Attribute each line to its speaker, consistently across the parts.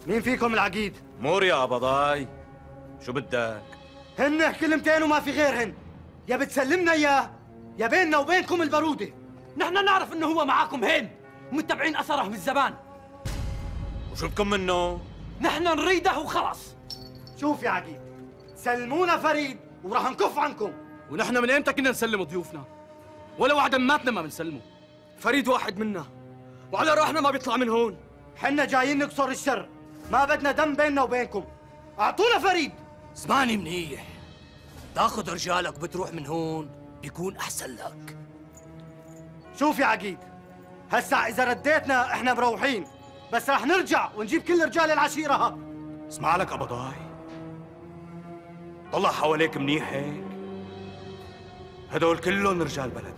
Speaker 1: مين فيكم العقيد؟
Speaker 2: مور يا قبضاي، شو بدك؟
Speaker 1: هن كلمتين وما في غيرهن، يا بتسلمنا اياه يا بيننا وبينكم البرودة.
Speaker 3: نحن نعرف انه هو معاكم هين ومتبعين اثره من زمان.
Speaker 2: وشو بدكم منه؟
Speaker 3: نحن نريده وخلص.
Speaker 1: شوف يا عقيد، سلمونا فريد وراح نكف عنكم.
Speaker 3: ونحن من امتى كنا نسلم ضيوفنا؟ ولا واحد ماتنا ما بنسلمه. فريد واحد منا وعلى روحنا ما بيطلع من هون.
Speaker 1: حنا جايين نكسر الشر، ما بدنا دم بيننا وبينكم. اعطونا فريد.
Speaker 3: اسمعني منيح، تاخذ رجالك وبتروح من هون بيكون احسن لك.
Speaker 1: شوف يا عقيد، هسا اذا رديتنا احنا مروحين، بس رح نرجع ونجيب كل رجال العشيره ها.
Speaker 2: اسمع لك قبضاي، طلع حواليك منيح هيك. هدول كلهم رجال بلدك،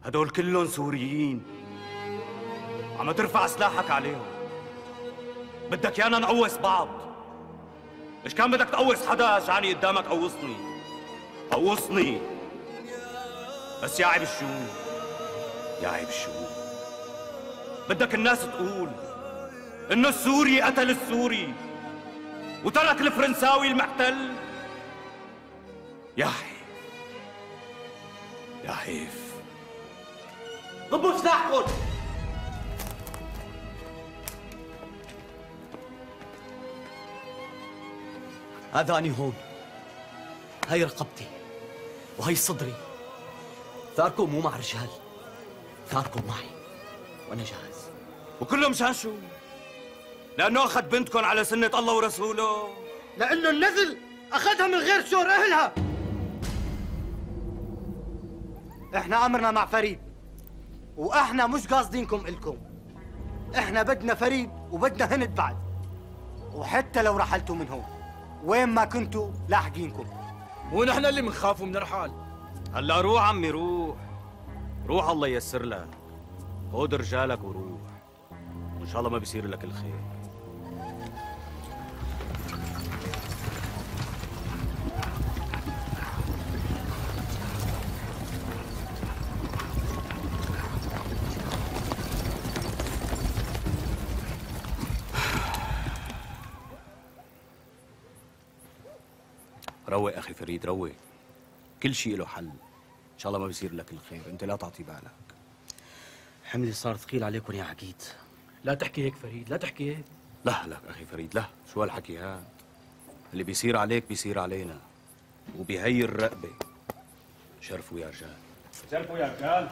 Speaker 2: هدول كلهم سوريين، عم ترفع سلاحك عليهم. بدك يانا نقوص بعض. مش كان بدك تقوص حدا جاني قدامك؟ قوصني قوصني، بس يا عيب الشو، يا عيب الشو. بدك الناس تقول انه السوري قتل السوري وترك الفرنساوي المحتل. يا حيف، يا حيف.
Speaker 3: ضبوا سلاحكم. هذا أني هون، هاي رقبتي وهي صدري. ثاركم مو مع رجال، ثاركم معي وأنا جاهز.
Speaker 2: وكله مشان شو؟ لأنه أخذ بنتكم على سنة الله ورسوله؟
Speaker 1: لأنه النذل أخذها من غير شور أهلها. إحنا أمرنا مع فريد، وإحنا مش قاصدينكم إلكم. إحنا بدنا فريد وبدنا هند بعد، وحتى لو رحلتوا من هون وين ما كنتوا لاحقينكم.
Speaker 3: ونحن اللي بنخاف وبنرحل.
Speaker 2: هلا روح عمي روح، روح الله ييسر لك. خود رجالك وروح، وإن شاء الله ما بيصير لك الخير. روق أخي فريد، روق. كل شيء له حل. إن شاء الله ما بيصير لك الخير، أنت لا تعطي بالك.
Speaker 3: حملي صار ثقيل عليكم يا عقيد. لا تحكي هيك فريد، لا تحكي هيك.
Speaker 2: لا لك أخي فريد، لا. شو هالحكي هاد؟ اللي بيصير عليك بيصير علينا، وبهي الرقبة. شرفوا يا رجال، شرفوا يا رجال.